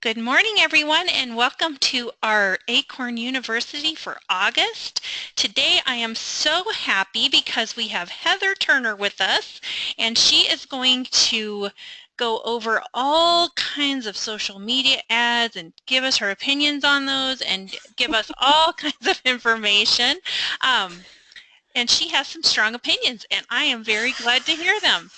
Good morning, everyone, and welcome to our Acorn University for August. Today I am so happy because we have Heather Turner with us, and she is going to go over all kinds of social media ads and give us her opinions on those and give us all kinds of information. And she has some strong opinions, and I am very glad to hear them.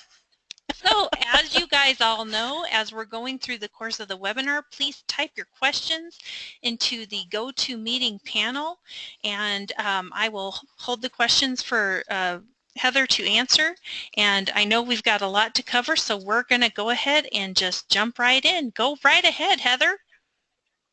So as you guys all know, as we're going through the course of the webinar, please type your questions into the GoToMeeting panel, and I will hold the questions for Heather to answer. And I know we've got a lot to cover, so we're going to go ahead and just jump right in. Go right ahead, Heather.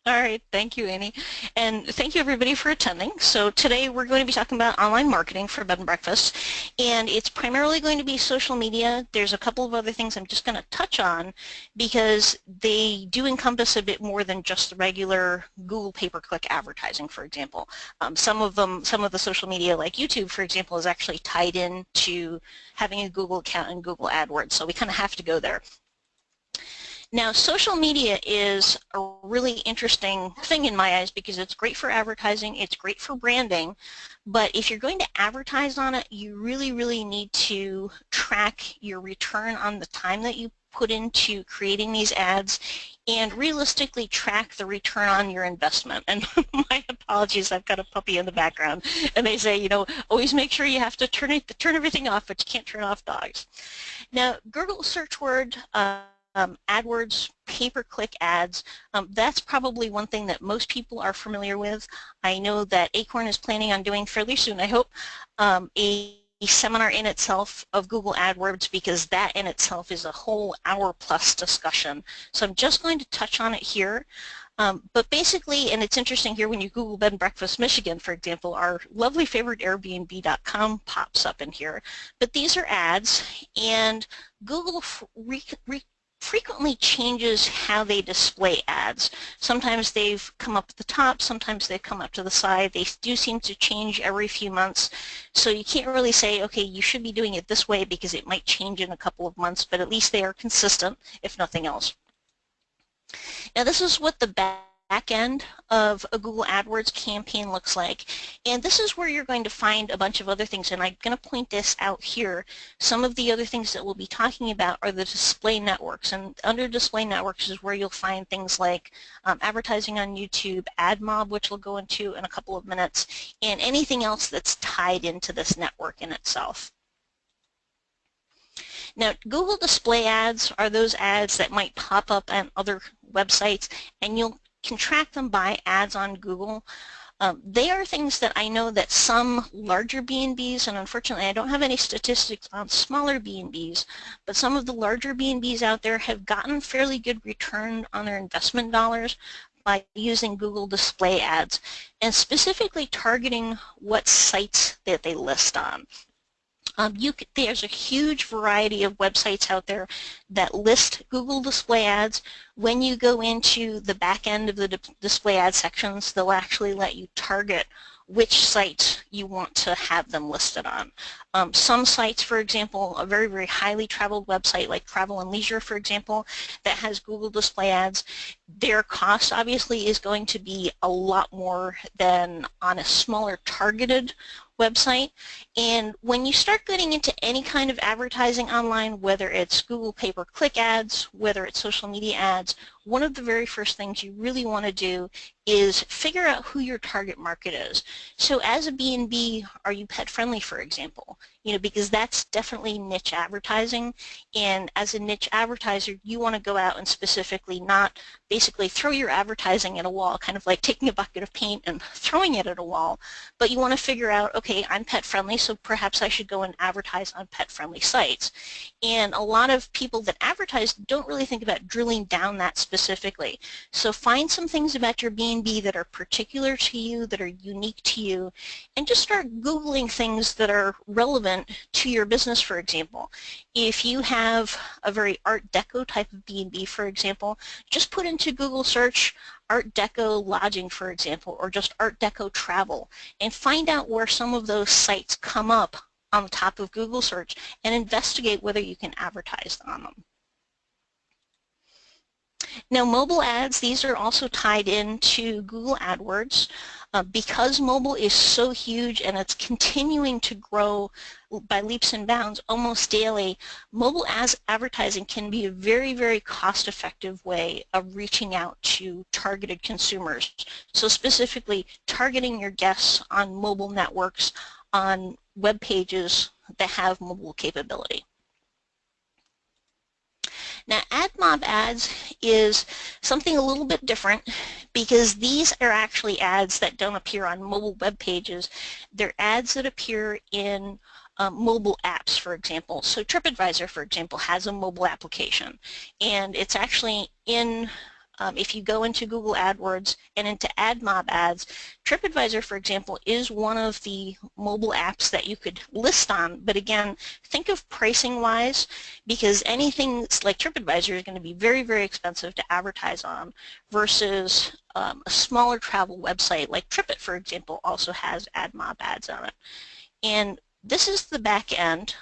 All right, thank you, Annie. And thank you, everybody, for attending. So today we're going to be talking about online marketing for bed and breakfast, and it's primarily going to be social media. There's a couple of other things I'm just going to touch on because they do encompass a bit more than just the regular Google pay-per-click advertising, for example. Some of the social media, like YouTube, for example, is actually tied in to having a Google account and Google AdWords, so we kind of have to go there. Now, social media is a really interesting thing in my eyes because it's great for advertising, it's great for branding, but if you're going to advertise on it, you really need to track your return on the time that you put into creating these ads and realistically track the return on your investment. And my apologies, I've got a puppy in the background, and they say, you know, always make sure you have to turn everything off, but you can't turn off dogs. Now, Google search word AdWords, pay-per-click ads, that's probably one thing that most people are familiar with. I know that Acorn is planning on doing fairly soon, I hope, a seminar in itself of Google AdWords because that in itself is a whole hour-plus discussion. So I'm just going to touch on it here. But basically, and it's interesting here when you Google Bed and Breakfast Michigan, for example, our lovely favorite Airbnb.com pops up in here. But these are ads, and Google frequently changes how they display ads. Sometimes they've come up at the top, sometimes they've come up to the side. They do seem to change every few months, so you can't really say, okay, you should be doing it this way because it might change in a couple of months, but at least they are consistent, if nothing else. Now this is what the back end of a Google AdWords campaign looks like, and this is where you're going to find a bunch of other things, and I'm going to point this out here. Some of the other things that we'll be talking about are the display networks, and under display networks is where you'll find things like advertising on YouTube, Admob, which we'll go into in a couple of minutes, and anything else that's tied into this network in itself. Now, Google display ads are those ads that might pop up on other websites, and you can track them by ads on Google. They are things that I know that some larger B&Bs, and unfortunately I don't have any statistics on smaller B&Bs, but some of the larger B&Bs out there have gotten fairly good return on their investment dollars by using Google display ads, and specifically targeting what sites that they list on. There's a huge variety of websites out there that list Google display ads. When you go into the back end of the display ad sections, they'll actually let you target which sites you want to have them listed on. Some sites, for example, a very highly traveled website like Travel and Leisure, for example, that has Google display ads, their cost obviously is going to be a lot more than on a smaller targeted website. And when you start getting into any kind of advertising online, whether it's Google pay-per-click ads, whether it's social media ads, one of the very first things you really want to do is figure out who your target market is. So as a B&B, are you pet friendly, for example? You know, because that's definitely niche advertising, and as a niche advertiser, you want to go out and specifically not basically throw your advertising at a wall, kind of like taking a bucket of paint and throwing it at a wall, but you want to figure out, okay, I'm pet friendly, so perhaps I should go and advertise on pet friendly sites. And a lot of people that advertise don't really think about drilling down that specifically. So find some things about your B&B that are particular to you, that are unique to you, and just start Googling things that are relevant to your business, for example. If you have a very Art Deco type of B&B, for example, just put into Google search Art Deco lodging, for example, or just Art Deco travel, and find out where some of those sites come up on the top of Google search and investigate whether you can advertise on them. Now mobile ads, these are also tied into Google AdWords. Because mobile is so huge and it's continuing to grow by leaps and bounds almost daily, mobile ads advertising can be a very, very cost-effective way of reaching out to targeted consumers. So specifically targeting your guests on mobile networks, on web pages that have mobile capability. Now Admob Ads is something a little bit different because these are actually ads that don't appear on mobile web pages. They're ads that appear in mobile apps, for example. So TripAdvisor, for example, has a mobile application, and it's actually in if you go into Google AdWords and into Admob Ads, TripAdvisor, for example, is one of the mobile apps that you could list on. But again, think of pricing-wise, because anything like TripAdvisor is going to be very, very expensive to advertise on versus a smaller travel website like TripIt, for example, also has Admob Ads on it. And this is the back end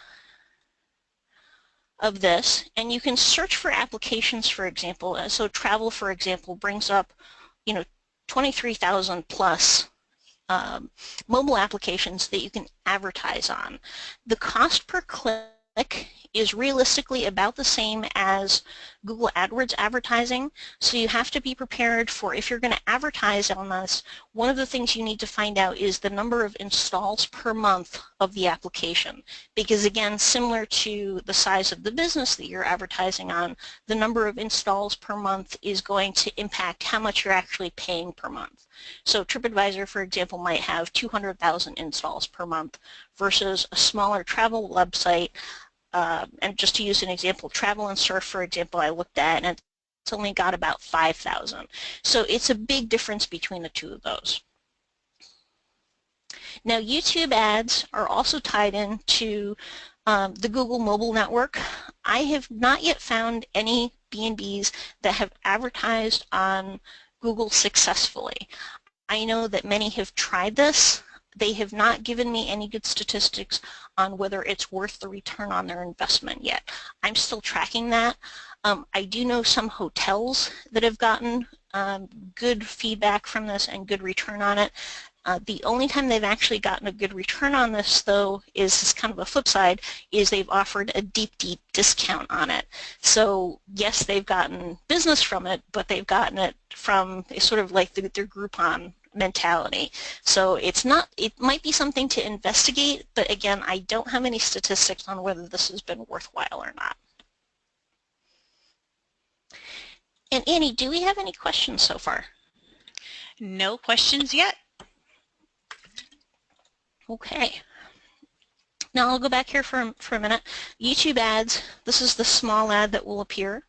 of this, and you can search for applications, for example. So travel, for example, brings up, 23,000 plus mobile applications that you can advertise on. The cost per click is realistically about the same as Google AdWords advertising, so you have to be prepared for, if you're going to advertise on this, one of the things you need to find out is the number of installs per month of the application, because again, similar to the size of the business that you're advertising on, the number of installs per month is going to impact how much you're actually paying per month. So TripAdvisor, for example, might have 200,000 installs per month versus a smaller travel website. And just to use an example, Travel and Surf, for example, I looked at, and it's only got about 5,000. So it's a big difference between the two of those. Now YouTube ads are also tied into the Google mobile network. I have not yet found any B&Bs that have advertised on Google successfully. I know that many have tried this. They have not given me any good statistics on whether it's worth the return on their investment yet. I'm still tracking that. I do know some hotels that have gotten good feedback from this and good return on it. The only time they've actually gotten a good return on this, though, is kind of a flip side, is they've offered a deep, deep discount on it. So yes, they've gotten business from it, but they've gotten it from sort of like their Groupon mentality. So it's not, it might be something to investigate, but again, I don't have any statistics on whether this has been worthwhile or not. And Annie, do we have any questions so far? No questions yet. Okay. Now I'll go back here for a minute. YouTube ads, this is the small ad that will appear.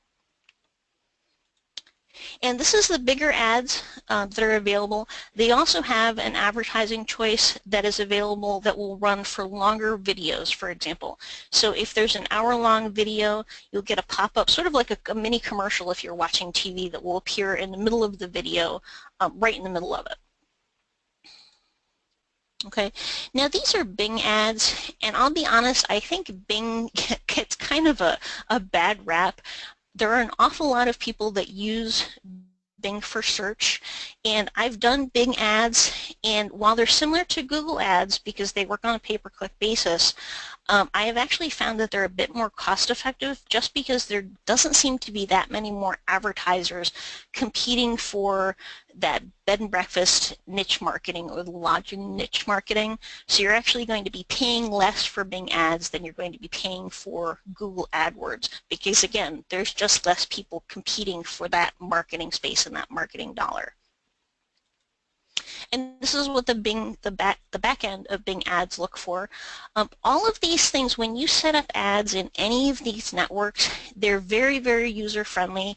And this is the bigger ads that are available. They also have an advertising choice that is available that will run for longer videos, for example. So if there's an hour-long video, you'll get a pop-up, sort of like a mini commercial if you're watching TV, that will appear in the middle of the video, right in the middle of it. Okay, now these are Bing ads, and I'll be honest, I think Bing gets kind of a bad rap. There are an awful lot of people that use Bing for search, and I've done Bing ads, and while they're similar to Google ads because they work on a pay-per-click basis, I have actually found that they're a bit more cost-effective just because there doesn't seem to be that many more advertisers competing for that bed and breakfast niche marketing or the lodging niche marketing. So you're actually going to be paying less for Bing ads than you're going to be paying for Google AdWords because, again, there's just less people competing for that marketing space and that marketing dollar. And this is what the back end of Bing ads look for. All of these things, when you set up ads in any of these networks, they're very, very user-friendly.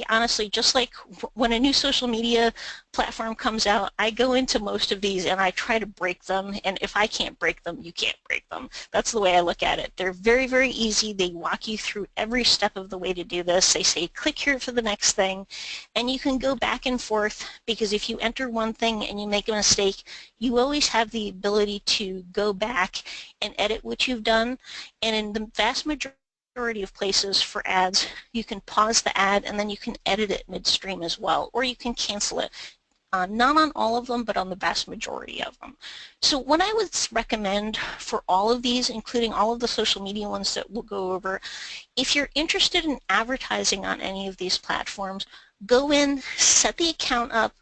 Honestly, just like when a new social media platform comes out, I go into most of these and I try to break them, and if I can't break them, you can't break them. That's the way I look at it. They're very, very easy. They walk you through every step of the way to do this. They say, click here for the next thing, and you can go back and forth because if you enter one thing and you make a mistake, you always have the ability to go back and edit what you've done, and in the vast majority majority of places for ads, you can pause the ad and then you can edit it midstream as well, or you can cancel it. Not on all of them, but on the vast majority of them. So what I would recommend for all of these, including all of the social media ones that we'll go over, if you're interested in advertising on any of these platforms, go in, set the account up.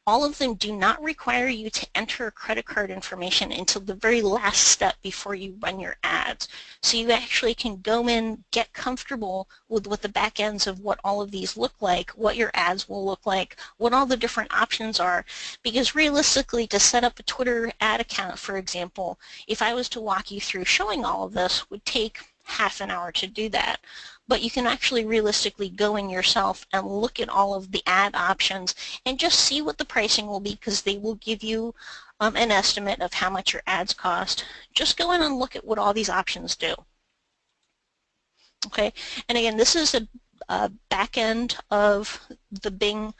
All of them do not require you to enter credit card information until the very last step before you run your ads. So you actually can go in, get comfortable with what the back ends of what all of these look like, what your ads will look like, what all the different options are. Because realistically, to set up a Twitter ad account, for example, if I was to walk you through showing all of this, would take half an hour to do that. But you can actually realistically go in yourself and look at all of the ad options and just see what the pricing will be, because they will give you an estimate of how much your ads cost. Just go in and look at what all these options do. Okay, and again, this is a back end of the Bing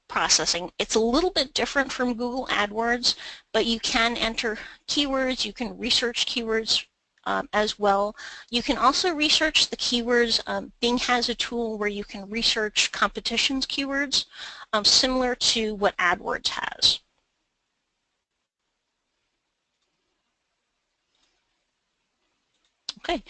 processing. It's a little bit different from Google AdWords, but you can enter keywords, you can research keywords as well. You can also research the keywords. Bing has a tool where you can research competition's keywords, similar to what AdWords has. Okay,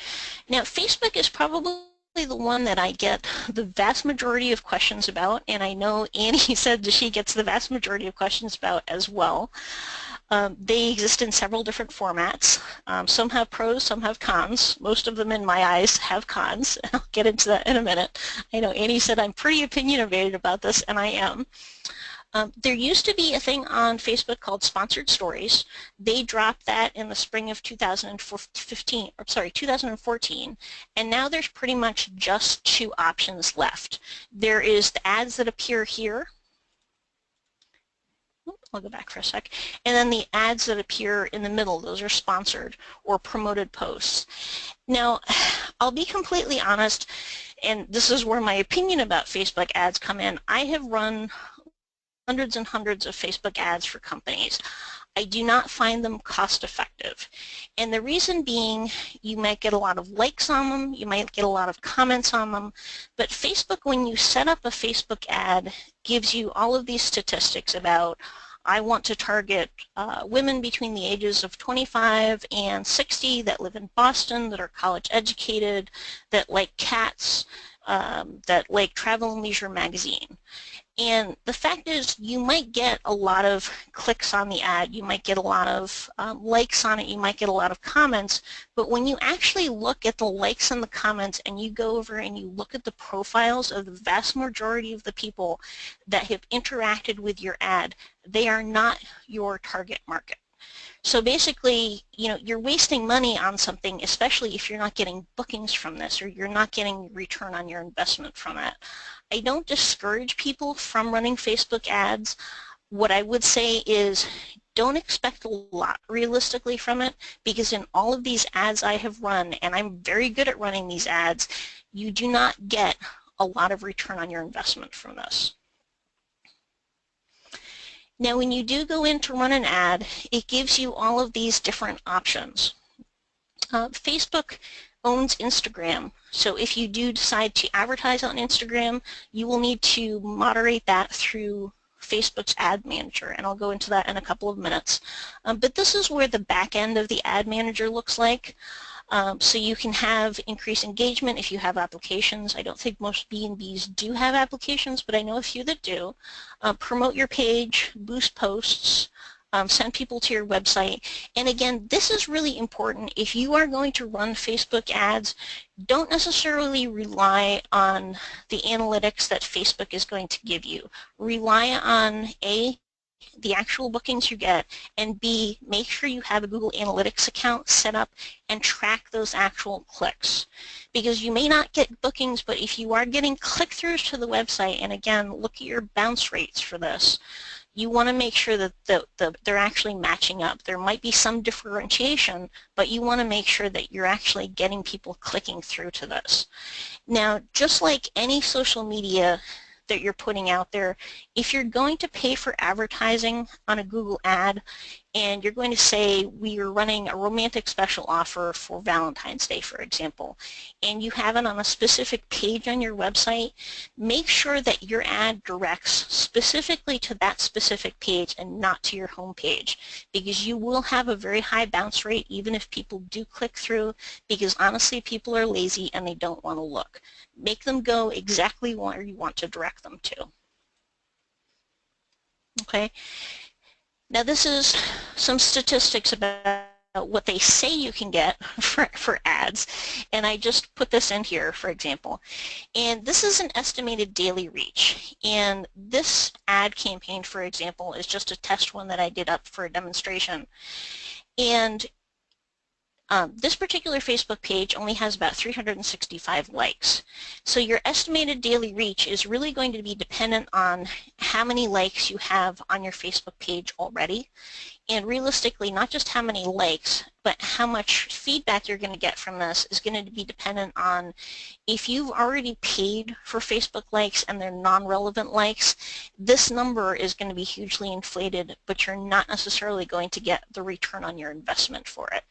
now Facebook is probably the one that I get the vast majority of questions about, and I know Annie said that she gets the vast majority of questions about as well. They exist in several different formats. Some have pros, some have cons. Most of them, in my eyes, have cons. I'll get into that in a minute. I know Annie said I'm pretty opinionated about this, and I am. There used to be a thing on Facebook called Sponsored Stories. They dropped that in the spring of 2014, and now there's pretty much just two options left. There is the ads that appear here. I'll go back for a sec. And then the ads that appear in the middle, those are sponsored or promoted posts. Now, I'll be completely honest, and this is where my opinion about Facebook ads come in. I have run hundreds and hundreds of Facebook ads for companies. I do not find them cost effective. And the reason being, you might get a lot of likes on them, you might get a lot of comments on them, but Facebook, when you set up a Facebook ad, gives you all of these statistics about, I want to target women between the ages of 25 and 60 that live in Boston, that are college educated, that like cats, that like Travel and Leisure magazine. And the fact is, you might get a lot of clicks on the ad, you might get a lot of likes on it, you might get a lot of comments, but when you actually look at the likes and the comments and you go over and you look at the profiles of the vast majority of the people that have interacted with your ad, they are not your target market. So basically, you know, you're wasting money on something, especially if you're not getting bookings from this or you're not getting return on your investment from it. I don't discourage people from running Facebook ads. What I would say is, don't expect a lot realistically from it, because in all of these ads I have run, and I'm very good at running these ads, you do not get a lot of return on your investment from this. Now, when you do go in to run an ad, it gives you all of these different options. Facebook owns Instagram, so if you do decide to advertise on Instagram, you will need to moderate that through Facebook's ad manager, and I'll go into that in a couple of minutes. But this is where the back end of the ad manager looks like. So you can have increased engagement if you have applications. I don't think most B&Bs do have applications, but I know a few that do. Promote your page, boost posts, send people to your website. And again, this is really important. If you are going to run Facebook ads, don't necessarily rely on the analytics that Facebook is going to give you. Rely on A, the actual bookings you get, and B, make sure you have a Google Analytics account set up and track those actual clicks. Because you may not get bookings, but if you are getting click-throughs to the website, and again, look at your bounce rates for this, you want to make sure that they're actually matching up. There might be some differentiation, but you want to make sure that you're actually getting people clicking through to this. Now, just like any social media that you're putting out there, if you're going to pay for advertising on a Google ad, and you're going to say we are running a romantic special offer for Valentine's Day, for example, and you have it on a specific page on your website, make sure that your ad directs specifically to that specific page and not to your home page, because you will have a very high bounce rate even if people do click through, because honestly people are lazy and they don't want to look. Make them go exactly where you want to direct them to. Okay. Now this is some statistics about what they say you can get for ads, and I just put this in here for example. And this is an estimated daily reach, and this ad campaign, for example, is just a test one that I did up for a demonstration. And this particular Facebook page only has about 365 likes. So your estimated daily reach is really going to be dependent on how many likes you have on your Facebook page already. And realistically, not just how many likes, but how much feedback you're going to get from this is going to be dependent on if you've already paid for Facebook likes and they're non-relevant likes, this number is going to be hugely inflated, but you're not necessarily going to get the return on your investment for it.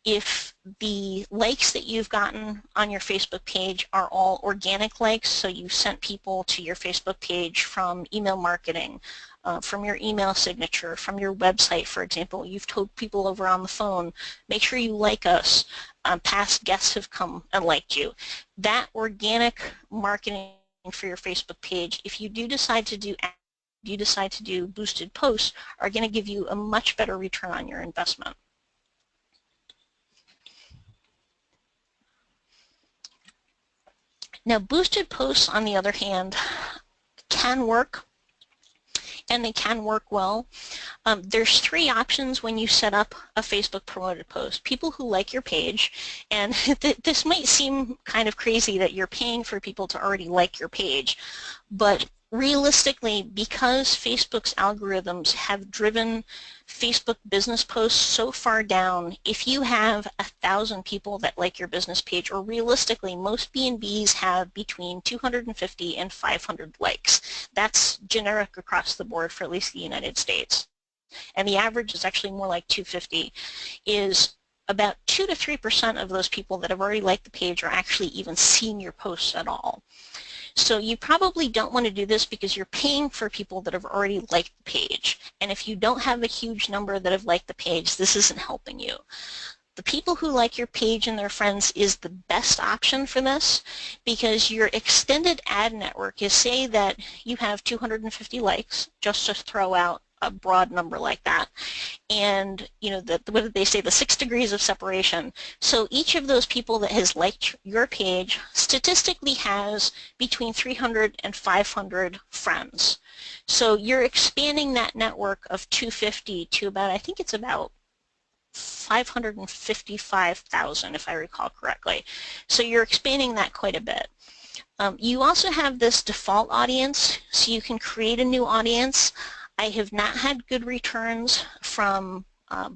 If the likes that you've gotten on your Facebook page are all organic likes, so you sent people to your Facebook page from email marketing, from your email signature, from your website, for example, you've told people over on the phone, make sure you like us, past guests have come and liked you. That organic marketing for your Facebook page, if you do decide to do boosted posts, are going to give you a much better return on your investment. Now, boosted posts, on the other hand, can work, and they can work well. There's three options when you set up a Facebook promoted post. People who like your page, and this might seem kind of crazy that you're paying for people to already like your page, but realistically, because Facebook's algorithms have driven Facebook business posts so far down, if you have 1,000 people that like your business page, or realistically, most B&Bs have between 250 and 500 likes. That's generic across the board for at least the United States. And the average is actually more like 250, is about 2 to 3% of those people that have already liked the page are actually even seeing your posts at all. So you probably don't want to do this because you're paying for people that have already liked the page. And if you don't have a huge number that have liked the page, this isn't helping you. The people who like your page and their friends is the best option for this, because your extended ad network is, say that you have 250 likes, just to throw out a broad number like that, and you know, what did they say, the 6 degrees of separation. So each of those people that has liked your page statistically has between 300 and 500 friends. So you're expanding that network of 250 to about, I think it's about 555,000 if I recall correctly. So you're expanding that quite a bit. You also have this default audience, so you can create a new audience. I have not had good returns from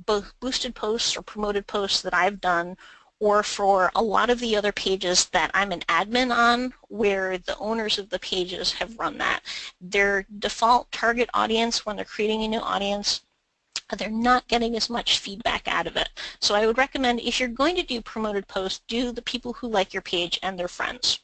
both boosted posts or promoted posts that I've done, or for a lot of the other pages that I'm an admin on, where the owners of the pages have run that. Their default target audience, when they're creating a new audience, they're not getting as much feedback out of it. So I would recommend, if you're going to do promoted posts, do the people who like your page and their friends.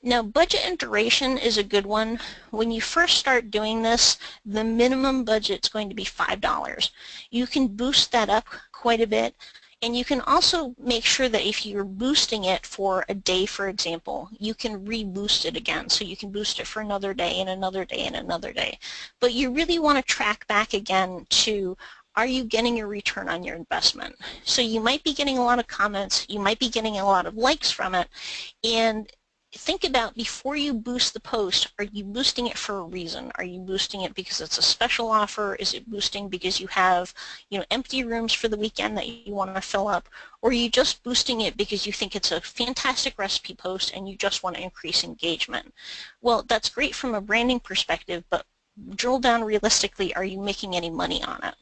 Now, budget and duration is a good one. When you first start doing this, the minimum budget is going to be $5. You can boost that up quite a bit, and you can also make sure that if you're boosting it for a day, for example, you can reboost it again. So you can boost it for another day and another day and another day. But you really want to track back again to, are you getting a return on your investment? So you might be getting a lot of comments, you might be getting a lot of likes from it, and think about, before you boost the post, are you boosting it for a reason? Are you boosting it because it's a special offer? Is it boosting because you have, you know, empty rooms for the weekend that you want to fill up? Or are you just boosting it because you think it's a fantastic recipe post and you just want to increase engagement? Well, that's great from a branding perspective, but drill down realistically, are you making any money on it?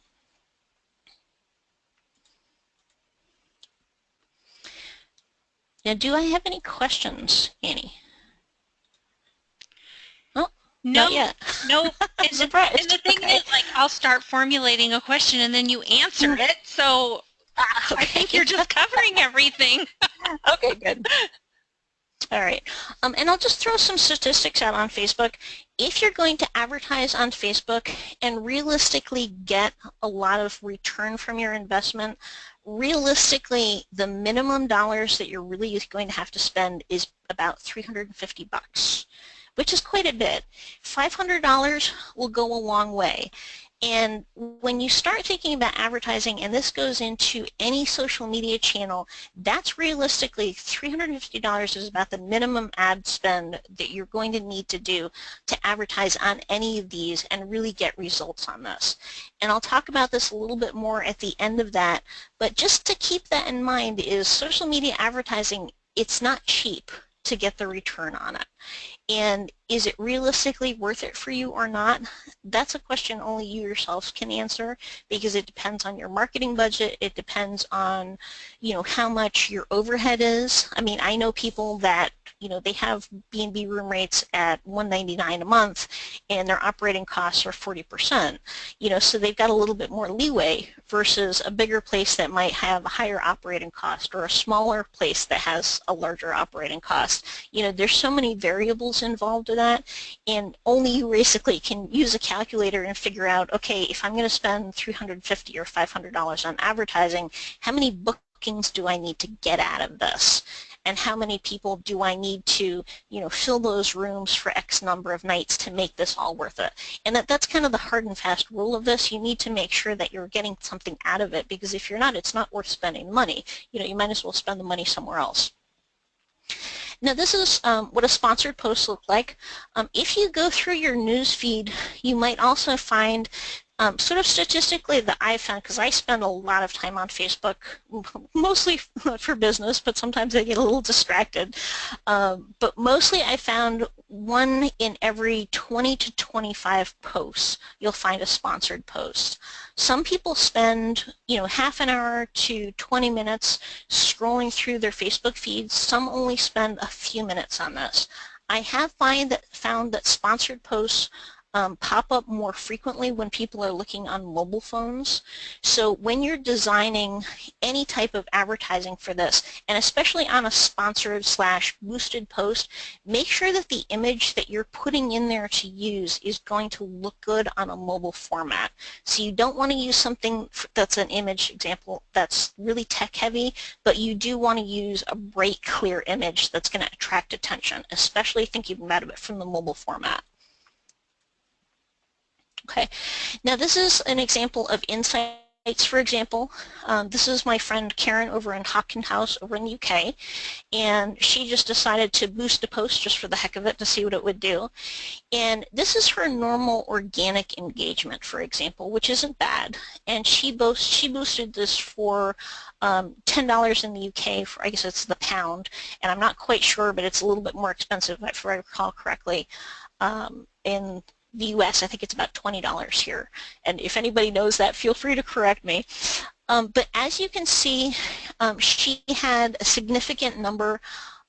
Now, do I have any questions, Annie? Oh, Not Nope, yet. nope. And the Surprised. thing Okay. is, like, I'll start formulating a question and then you answer Mm, it. So I think okay. you're just covering everything. Okay, good. All right. And I'll just throw some statistics out on Facebook. If you're going to advertise on Facebook and realistically get a lot of return from your investment, realistically, the minimum dollars that you're really going to have to spend is about 350 bucks, which is quite a bit. $500 will go a long way. And when you start thinking about advertising, and this goes into any social media channel, that's realistically $350 is about the minimum ad spend that you're going to need to do to advertise on any of these and really get results on this. And I'll talk about this a little bit more at the end of that, but just to keep that in mind is social media advertising, it's not cheap to get the return on it. And is it realistically worth it for you or not? That's a question only you yourselves can answer because it depends on your marketing budget. It depends on, how much your overhead is. I mean, I know people that, they have B&B room rates at $199 a month and their operating costs are 40%, so they've got a little bit more leeway versus a bigger place that might have a higher operating cost or a smaller place that has a larger operating cost. There's so many variables involved in that, and only you basically can use a calculator and figure out, okay, if I'm going to spend $350 or $500 on advertising, how many bookings do I need to get out of this? And how many people do I need to, fill those rooms for X number of nights to make this all worth it? And that's kind of the hard and fast rule of this. You need to make sure that you're getting something out of it, because if you're not, it's not worth spending money. You might as well spend the money somewhere else. Now this is what a sponsored post looks like. If you go through your news feed, you might also find sort of statistically that I found, because I spend a lot of time on Facebook, mostly for business, but sometimes I get a little distracted. But mostly I found 1 in every 20 to 25 posts, you'll find a sponsored post. Some people spend, half an hour to 20 minutes scrolling through their Facebook feeds. Some only spend a few minutes on this. I have found that sponsored posts pop up more frequently when people are looking on mobile phones. So when you're designing any type of advertising for this, and especially on a sponsored / boosted post, make sure that the image that you're putting in there to use is going to look good on a mobile format. So you don't want to use something that's an image example that's really tech heavy, but you do want to use a bright, clear image that's going to attract attention, especially thinking about it from the mobile format. Okay, now this is an example of insights, for example. This is my friend Karen over in Hopkins House over in the UK, and she just decided to boost a post just for the heck of it to see what it would do. And this is her normal organic engagement, for example, which isn't bad. And she boosted this for $10 in the UK, for, I guess it's the pound, and I'm not quite sure, but it's a little bit more expensive if I recall correctly. In the US, I think it's about $20 here. And if anybody knows that, feel free to correct me. But as you can see, she had a significant number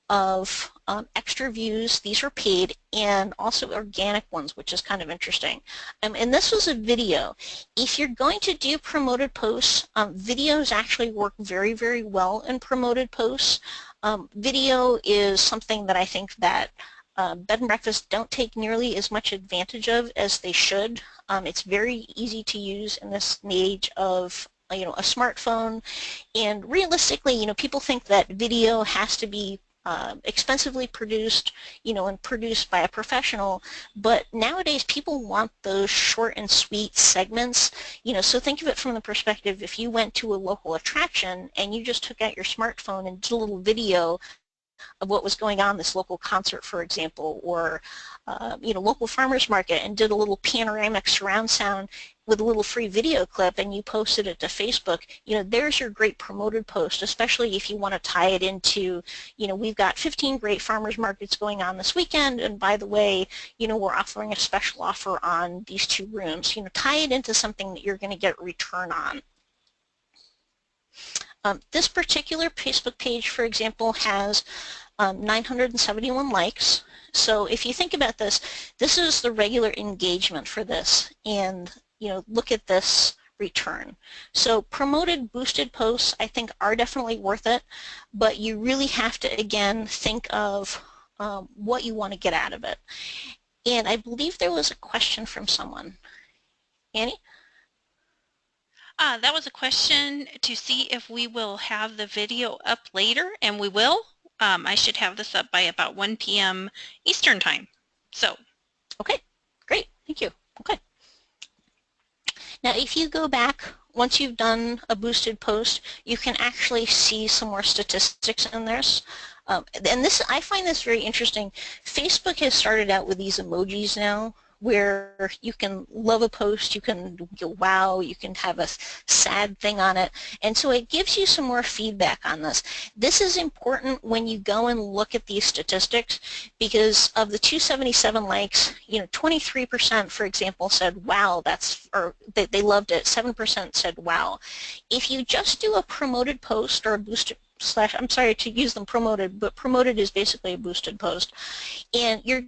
of extra views. These are paid, and also organic ones, which is kind of interesting. And this was a video. If you're going to do promoted posts, videos actually work very, very well in promoted posts. Video is something that I think that bed and breakfasts don't take nearly as much advantage of as they should. It's very easy to use in this age of a smartphone, and realistically, people think that video has to be expensively produced, and produced by a professional, but nowadays people want those short and sweet segments, so think of it from the perspective, if you went to a local attraction and you just took out your smartphone and did a little video of what was going on, this local concert, for example, or local farmers market, and did a little panoramic surround sound with a little free video clip, and you posted it to Facebook, there's your great promoted post, especially if you want to tie it into, we've got 15 great farmers markets going on this weekend, and by the way, we're offering a special offer on these 2 rooms. Tie it into something that you're going to get a return on. This particular Facebook page, for example, has 971 likes. So if you think about this, this is the regular engagement for this, and look at this return. So promoted boosted posts I think are definitely worth it, but you really have to again think of what you want to get out of it. And I believe there was a question from someone. Annie? That was a question to see if we will have the video up later, and we will. I should have this up by about 1 p.m. Eastern time. So. Okay, great, thank you. Okay. Now if you go back, once you've done a boosted post, you can actually see some more statistics in this. And this, I find this very interesting. Facebook has started out with these emojis now, where you can love a post, you can go wow, you can have a sad thing on it, and so it gives you some more feedback on this. This is important when you go and look at these statistics, because of the 277 likes, 23% for example said wow, or they loved it, 7% said wow. If you just do a promoted post or a boosted / I'm sorry to use them promoted, but promoted is basically a boosted post, and you're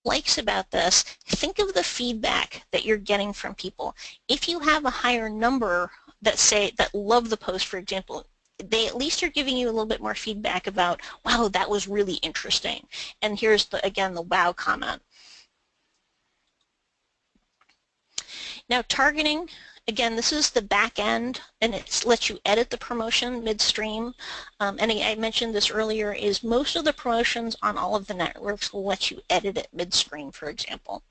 likes about this, think of the feedback that you're getting from people. If you have a higher number that love the post, for example, they at least are giving you a little bit more feedback about, wow, that was really interesting. And here's again the wow comment. Now targeting, again, this is the back end, and it lets you edit the promotion midstream. And I mentioned this earlier, is most of the promotions on all of the networks will let you edit it midstream, for example.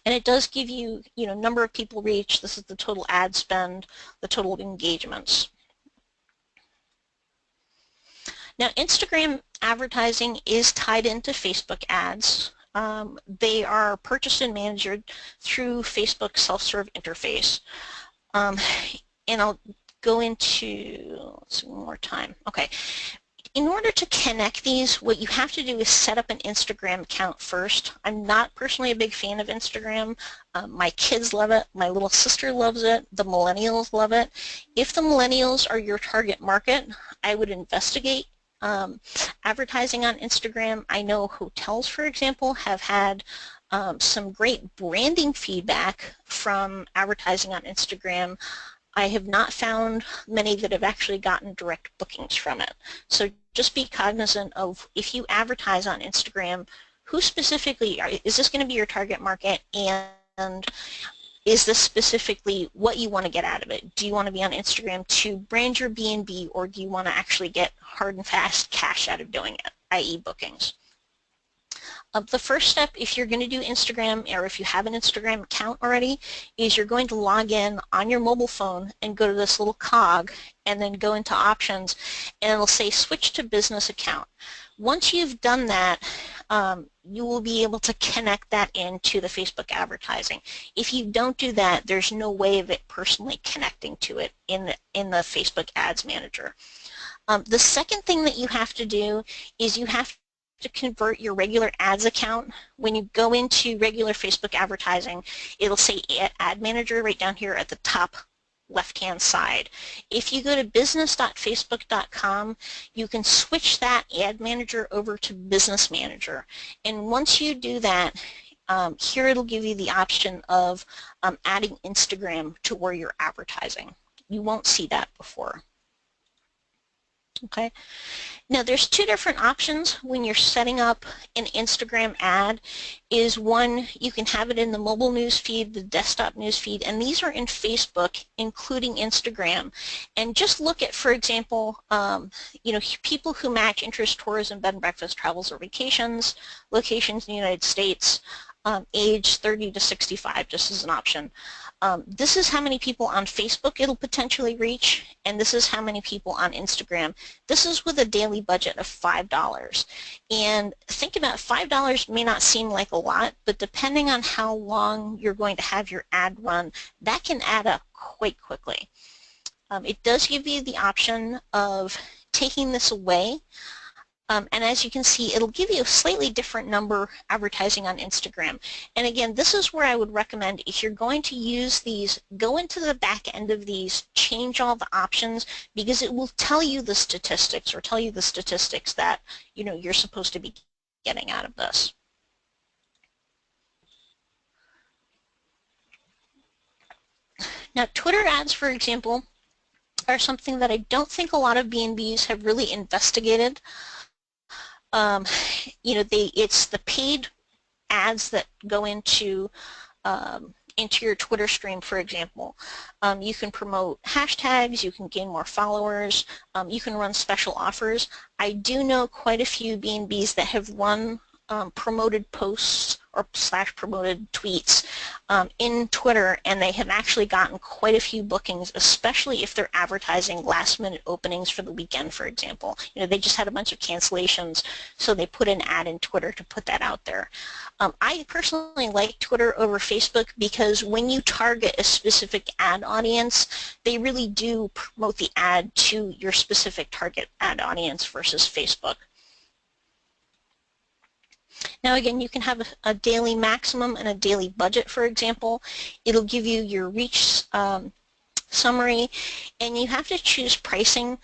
And it does give you, number of people reached. This is the total ad spend, the total engagements. Now, Instagram advertising is tied into Facebook ads. They are purchased and managed through Facebook's self-serve interface. And I'll go into, let's see, one more time. Okay. In order to connect these, what you have to do is set up an Instagram account first. I'm not personally a big fan of Instagram. My kids love it. My little sister loves it. The millennials love it. If the millennials are your target market, I would investigate advertising on Instagram. I know hotels, for example, have had some great branding feedback from advertising on Instagram. I have not found many that have actually gotten direct bookings from it. So just be cognizant of, if you advertise on Instagram, who specifically, is this going to be your target market, and is this specifically what you want to get out of it? Do you want to be on Instagram to brand your B&B, or do you want to actually get hard and fast cash out of doing it, i.e. bookings? The first step, if you're going to do Instagram, or if you have an Instagram account already, is you're going to log in on your mobile phone and go to this little cog and then go into options, and it'll say switch to business account. Once you've done that, you will be able to connect that into the Facebook advertising. If you don't do that, there's no way of it personally connecting to it in the Facebook Ads Manager. The second thing that you have to do is you have to convert your regular ads account. When you go into regular Facebook advertising, it'll say Ad Manager right down here at the top left-hand side. If you go to business.facebook.com, you can switch that Ad Manager over to Business Manager. And once you do that, here it'll give you the option of adding Instagram to where you're advertising. You won't see that before. Okay. Now there's two different options when you're setting up an Instagram ad. Is one, you can have it in the mobile news feed, the desktop news feed, and these are in Facebook, including Instagram. And just look at, for example, people who match interest, tourism, bed and breakfast, travels or vacations, locations in the United States, age 30 to 65, just as an option. This is how many people on Facebook it'll potentially reach, and this is how many people on Instagram. This is with a daily budget of $5. And think about $5 may not seem like a lot, but depending on how long you're going to have your ad run, that can add up quite quickly. It does give you the option of taking this away. And as you can see, it'll give you a slightly different number advertising on Instagram. And again, this is where I would recommend if you're going to use these, go into the back end of these, change all the options, because it will tell you the statistics, or tell you the statistics that you're supposed to be getting out of this. Now, Twitter ads, for example, are something that I don't think a lot of B&Bs have really investigated. It's the paid ads that go into your Twitter stream, for example. You can promote hashtags, you can gain more followers, you can run special offers. I do know quite a few B&Bs that have run promoted posts or / promoted tweets in Twitter, and they have actually gotten quite a few bookings, especially if they're advertising last-minute openings for the weekend, for example. They just had a bunch of cancellations, so they put an ad in Twitter to put that out there. I personally like Twitter over Facebook because when you target a specific ad audience, they really do promote the ad to your specific target ad audience versus Facebook. Now again, you can have a daily maximum and a daily budget, for example. It'll give you your reach summary, and you have to choose pricing.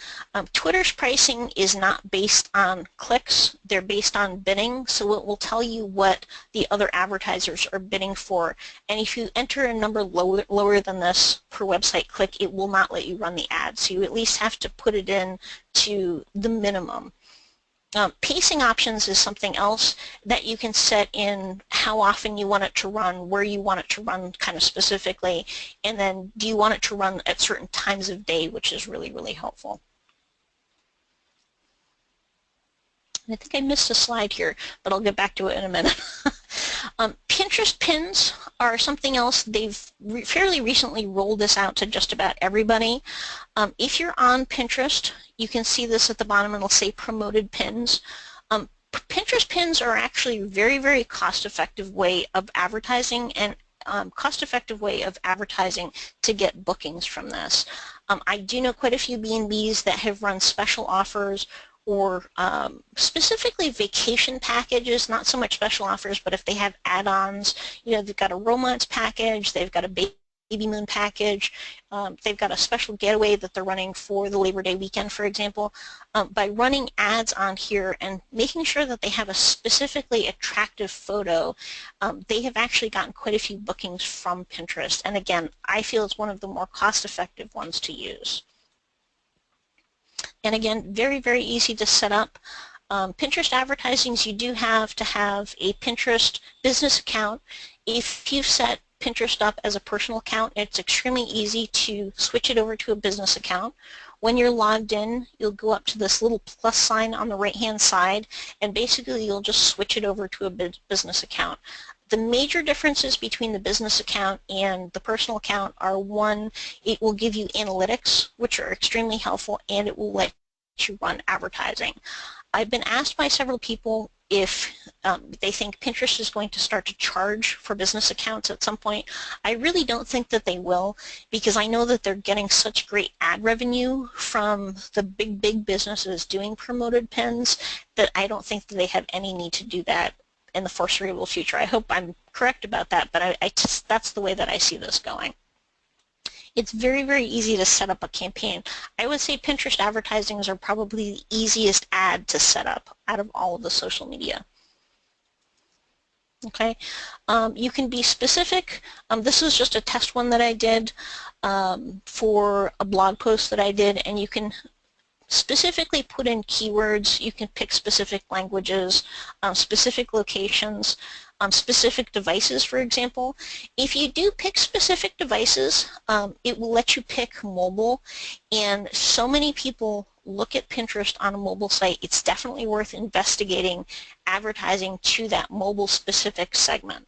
Twitter's pricing is not based on clicks, they're based on bidding, so it will tell you what the other advertisers are bidding for. And if you enter a number lower than this per website click, it will not let you run the ad. So you at least have to put it in to the minimum. Pacing options is something else that you can set in how often you want it to run, where you want it to run kind of specifically, and then do you want it to run at certain times of day, which is really, really helpful. And I think I missed a slide here, but I'll get back to it in a minute. Pinterest pins are something else. They've fairly recently rolled this out to just about everybody. If you're on Pinterest, you can see this at the bottom, and it'll say promoted pins. Pinterest pins are actually a very, very cost-effective way of advertising, and cost-effective way of advertising to get bookings from this. I do know quite a few B&Bs that have run special offers, or specifically vacation packages, not so much special offers, but if they have add-ons, they've got a romance package, they've got a baby moon package, they've got a special getaway that they're running for the Labor Day weekend, for example. By running ads on here and making sure that they have a specifically attractive photo, they have actually gotten quite a few bookings from Pinterest. And again, I feel it's one of the more cost-effective ones to use. And again, very, very easy to set up. Pinterest advertisings, you do have to have a Pinterest business account. If you've set Pinterest up as a personal account, it's extremely easy to switch it over to a business account. When you're logged in, you'll go up to this little plus sign on the right-hand side, and basically you'll just switch it over to a business account. The major differences between the business account and the personal account are, one, it will give you analytics, which are extremely helpful, and it will let you run advertising. I've been asked by several people if they think Pinterest is going to start to charge for business accounts at some point. I really don't think that they will, because I know that they're getting such great ad revenue from the big businesses doing promoted pins that I don't think that they have any need to do that in the foreseeable future. I hope I'm correct about that, but that's the way that I see this going. It's very, very easy to set up a campaign. I would say Pinterest advertisings are probably the easiest ad to set up out of all of the social media. Okay, you can be specific. This is just a test one that I did for a blog post that I did, and you can specifically put in keywords. You can pick specific languages, specific locations, specific devices, for example. If you do pick specific devices, it will let you pick mobile, and so many people look at Pinterest on a mobile site, it's definitely worth investigating advertising to that mobile specific segment.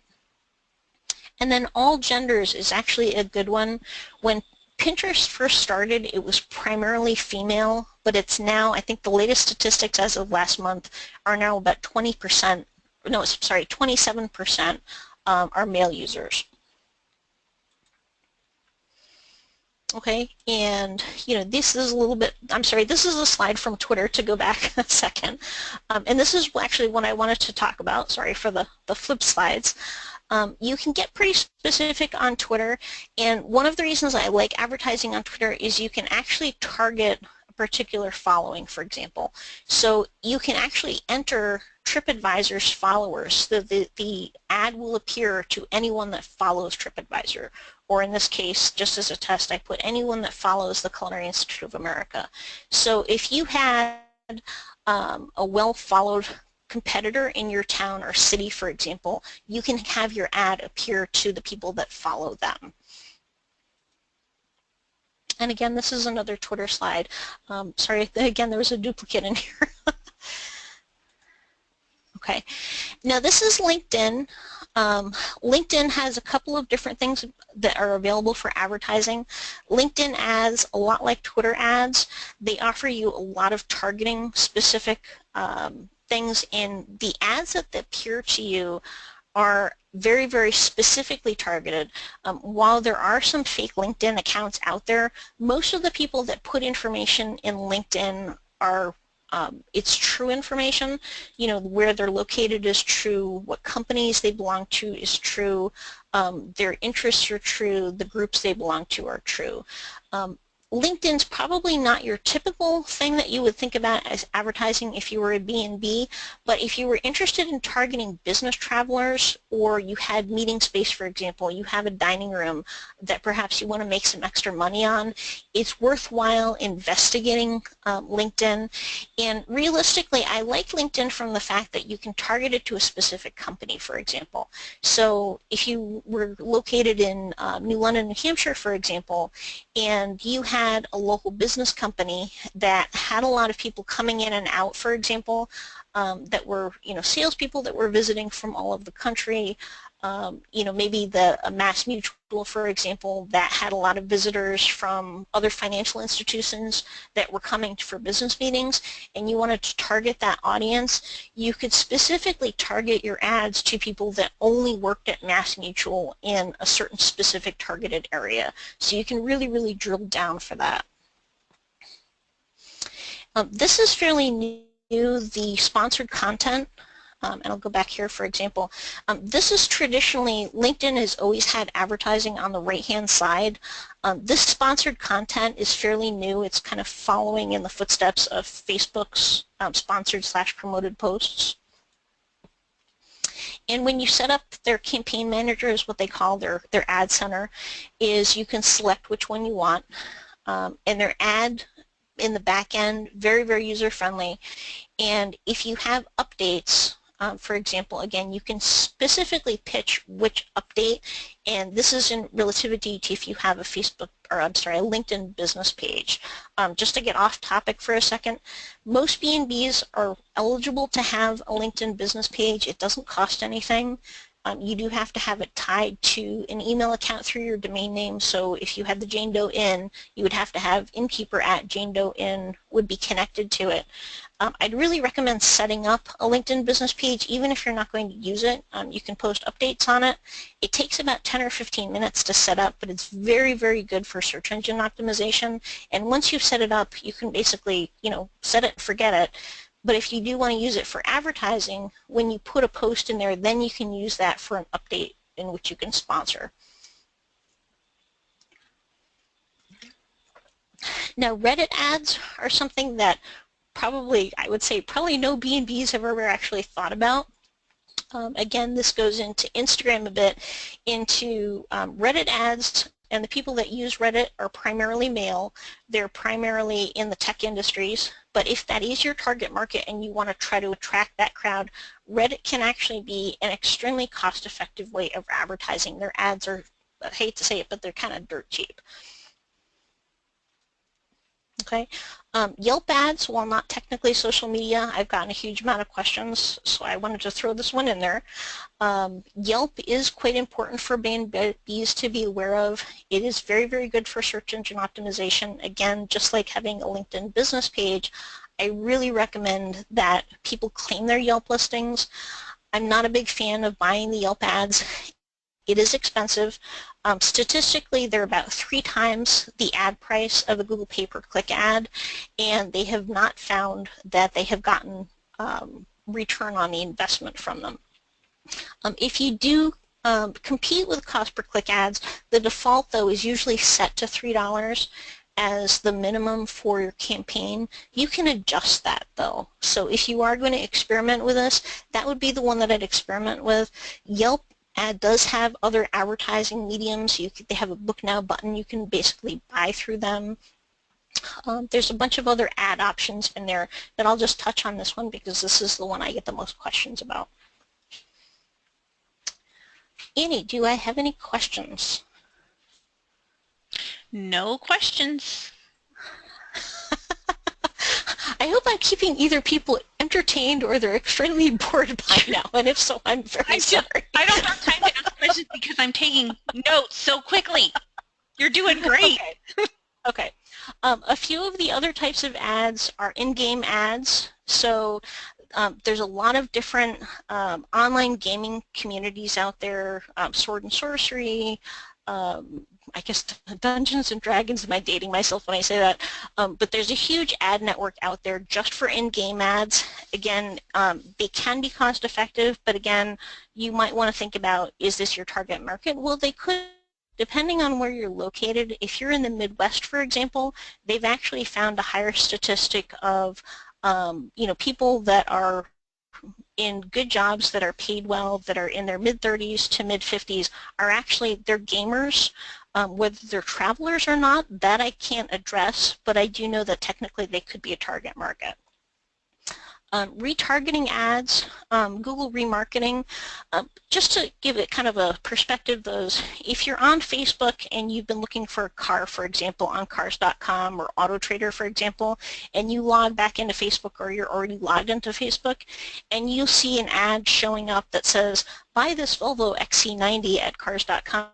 And then all genders is actually a good one. When Pinterest first started, it was primarily female, but it's now, I think the latest statistics as of last month are now about 20%, no, sorry, 27% are male users. Okay, and this is a little bit, I'm sorry, this is a slide from Twitter to go back a second. And this is actually what I wanted to talk about. Sorry for the flip slides. You can get pretty specific on Twitter, and one of the reasons I like advertising on Twitter is you can actually target a particular following, for example. So you can actually enter TripAdvisor's followers so that the ad will appear to anyone that follows TripAdvisor. Or in this case, just as a test, I put anyone that follows the Culinary Institute of America. So if you had a well-followed competitor in your town or city, for example, you can have your ad appear to the people that follow them. And again, this is another Twitter slide. Sorry, again, there was a duplicate in here. Okay, now this is LinkedIn. LinkedIn has a couple of different things that are available for advertising. LinkedIn ads, a lot like Twitter ads, they offer you a lot of targeting specific things, and the ads that appear to you are very, very specifically targeted. While there are some fake LinkedIn accounts out there, most of the people that put information in LinkedIn are it's true information. Where they're located is true, what companies they belong to is true, their interests are true, the groups they belong to are true. LinkedIn's probably not your typical thing that you would think about as advertising if you were a B&B, but if you were interested in targeting business travelers, or you had meeting space, for example, you have a dining room that perhaps you want to make some extra money on, it's worthwhile investigating LinkedIn. And realistically, I like LinkedIn from the fact that you can target it to a specific company, for example. So if you were located in New London, New Hampshire, for example, and you had a local business company that had a lot of people coming in and out, for example, that were salespeople that were visiting from all over the country, maybe a Mass Mutual, for example, that had a lot of visitors from other financial institutions that were coming for business meetings, and you wanted to target that audience, you could specifically target your ads to people that only worked at Mass Mutual in a certain specific targeted area. So you can really, really drill down for that. This is fairly new, the sponsored content. And I'll go back here, for example. This is traditionally, LinkedIn has always had advertising on the right-hand side. This sponsored content is fairly new. It's kind of following in the footsteps of Facebook's sponsored/promoted posts. And when you set up their campaign manager, is what they call their ad center, is you can select which one you want. And their ad in the back end, very, very user-friendly. And if you have updates, for example, again, you can specifically pitch which update, and this is in relativity to if you have a Facebook, or I'm sorry, a LinkedIn business page. Just to get off topic for a second, most B&Bs are eligible to have a LinkedIn business page. It doesn't cost anything. You do have to have it tied to an email account through your domain name. So if you had the Jane Doe Inn, you would have to have innkeeper@JaneDoeInn would be connected to it. I'd really recommend setting up a LinkedIn business page, even if you're not going to use it. You can post updates on it. It takes about 10 or 15 minutes to set up, but it's very, very good for search engine optimization. And once you've set it up, you can basically, set it and forget it. But if you do want to use it for advertising, when you put a post in there, then you can use that for an update in which you can sponsor. Now, Reddit ads are something that I would say probably no B&Bs have ever actually thought about. Again, this goes into Instagram a bit, into Reddit ads, and the people that use Reddit are primarily male. They're primarily in the tech industries, but if that is your target market and you want to try to attract that crowd, Reddit can actually be an extremely cost-effective way of advertising. Their ads are, I hate to say it, but they're kind of dirt cheap. Okay, Yelp ads, while not technically social media, I've gotten a huge amount of questions, so I wanted to throw this one in there. Yelp is quite important for B&Bs to be aware of. It is very, very good for search engine optimization. Again, just like having a LinkedIn business page, I really recommend that people claim their Yelp listings. I'm not a big fan of buying the Yelp ads. It is expensive. Statistically, they're about 3 times the ad price of a Google pay-per-click ad, and they have not found that they have gotten return on the investment from them. If you do compete with cost per click ads, the default though is usually set to $3 as the minimum for your campaign. You can adjust that though. So if you are going to experiment with this, that would be the one that I'd experiment with. Yelp Ad does have other advertising mediums. They have a book now button you can basically buy through them. There's a bunch of other ad options in there, but I'll just touch on this one because this is the one I get the most questions about. Annie, do I have any questions? No questions. I hope I'm keeping either people entertained or they're extremely bored by now, and if so, I'm very sorry. I don't have time to ask questions because I'm taking notes so quickly. You're doing great. Okay. A few of the other types of ads are in-game ads. So there's a lot of different online gaming communities out there, Sword and Sorcery, I guess Dungeons and Dragons. Am I dating myself when I say that? But there's a huge ad network out there just for in-game ads. Again, they can be cost effective, but again, you might want to think about, is this your target market? Well, they could, depending on where you're located. If you're in the Midwest, for example, they've actually found a higher statistic of people that are in good jobs, that are paid well, that are in their mid-30s to mid-50s, are actually, they're gamers. Whether they're travelers or not, that I can't address, but I do know that technically they could be a target market. Retargeting ads, Google Remarketing, just to give it kind of a perspective, if you're on Facebook and you've been looking for a car, for example, on cars.com or AutoTrader, for example, and you log back into Facebook or you're already logged into Facebook, and you'll see an ad showing up that says, buy this Volvo XC90 at cars.com,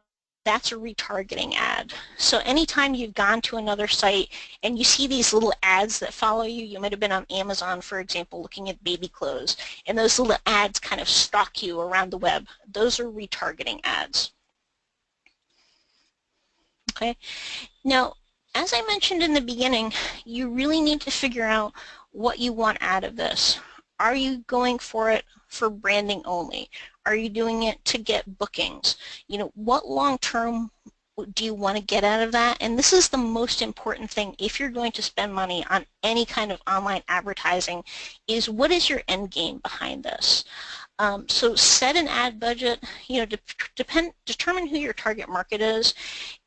that's a retargeting ad. So anytime you've gone to another site and you see these little ads that follow you, you might have been on Amazon, for example, looking at baby clothes, and those little ads kind of stalk you around the web. Those are retargeting ads. Okay. Now, as I mentioned in the beginning, you really need to figure out what you want out of this. Are you going for it for branding only? Are you doing it to get bookings? What long-term do you want to get out of that? And this is the most important thing if you're going to spend money on any kind of online advertising, is what is your end game behind this? So set an ad budget, determine who your target market is,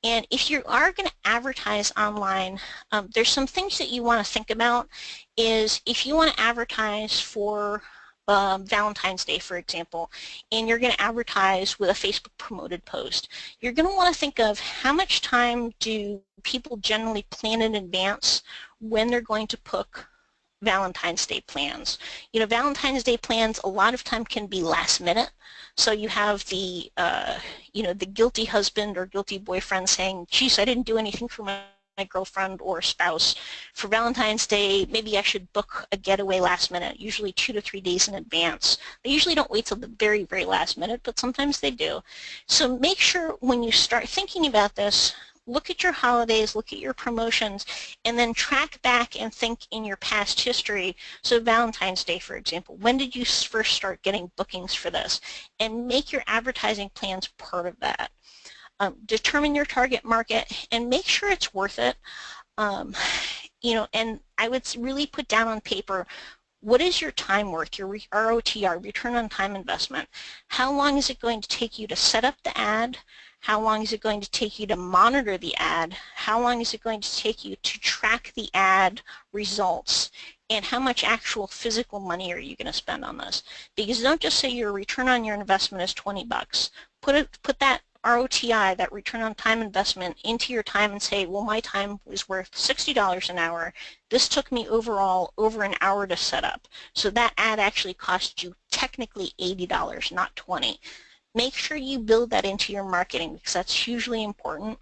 and if you are going to advertise online, there's some things that you want to think about. Is if you want to advertise for Valentine's Day, for example, and you're going to advertise with a Facebook promoted post, you're going to want to think of how much time do people generally plan in advance when they're going to book Valentine's Day plans. Valentine's Day plans a lot of time can be last minute. So you have the, the guilty husband or guilty boyfriend saying, geez, I didn't do anything for my girlfriend or spouse for Valentine's Day, maybe I should book a getaway last minute, usually 2 to 3 days in advance. They usually don't wait till the very, very last minute, but sometimes they do. So make sure when you start thinking about this, look at your holidays, look at your promotions, and then track back and think in your past history. So Valentine's Day, for example, when did you first start getting bookings for this? And make your advertising plans part of that. Determine your target market and make sure it's worth it. And I would really put down on paper, what is your time worth, your ROTR, return on time investment? How long is it going to take you to set up the ad? How long is it going to take you to monitor the ad? How long is it going to take you to track the ad results? And how much actual physical money are you going to spend on this? Because don't just say your return on your investment is 20 bucks. Put that ROTI, that return on time investment, into your time and say, well, my time was worth $60 an hour. This took me overall over an hour to set up. So that ad actually cost you technically $80, not 20. Make sure you build that into your marketing because that's hugely important.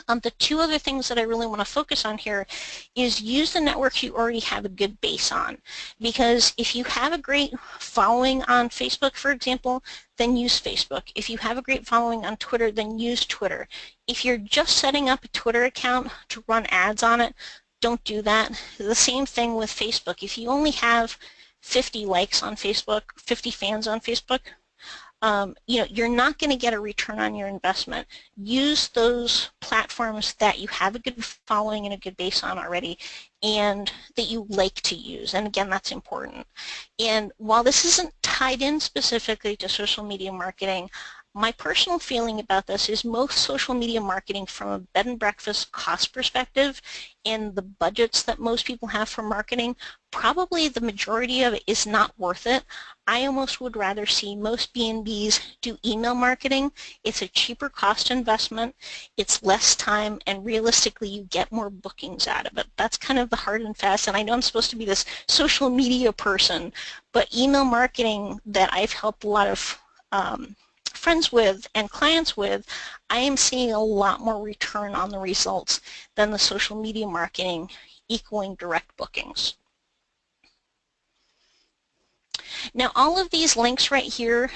The two other things that I really want to focus on here is use the networks you already have a good base on. Because if you have a great following on Facebook, for example, then use Facebook. If you have a great following on Twitter, then use Twitter. If you're just setting up a Twitter account to run ads on it, don't do that. The same thing with Facebook. If you only have 50 likes on Facebook, 50 fans on Facebook, you're not going to get a return on your investment. Use those platforms that you have a good following and a good base on already and that you like to use. And again, that's important. And while this isn't tied in specifically to social media marketing, my personal feeling about this is most social media marketing from a bed and breakfast cost perspective and the budgets that most people have for marketing, probably the majority of it is not worth it. I almost would rather see most B&Bs do email marketing. It's a cheaper cost investment, it's less time, and realistically you get more bookings out of it. That's kind of the hard and fast, and I know I'm supposed to be this social media person, but email marketing that I've helped a lot of friends with and clients with, I am seeing a lot more return on the results than the social media marketing equaling direct bookings. Now all of these links right here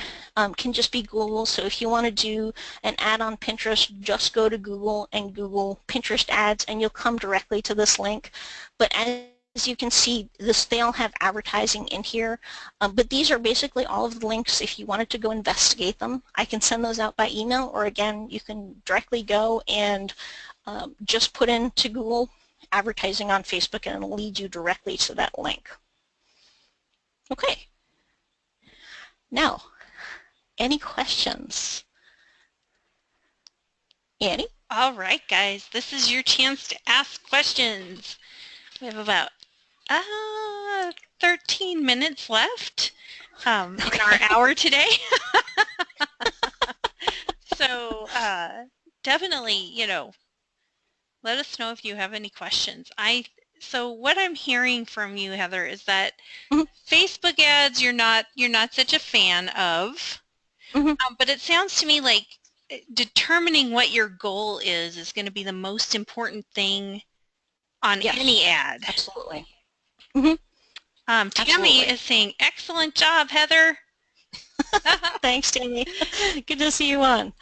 can just be Google, so if you want to do an ad on Pinterest, just go to Google and Google Pinterest ads and you'll come directly to this link. But as you can see, they all have advertising in here, but these are basically all of the links. If you wanted to go investigate them, I can send those out by email, or again, you can directly go and just put into Google advertising on Facebook and it'll lead you directly to that link. Okay. Now, any questions? Annie? All right, guys, this is your chance to ask questions. We have about 13 minutes left in our hour today. So definitely, let us know if you have any questions. So what I'm hearing from you, Heather, is that Facebook ads you're not such a fan of, but it sounds to me like determining what your goal is going to be the most important thing on any ad. Absolutely. Tammy is saying, excellent job, Heather. Thanks, Tammy. Good to see you on.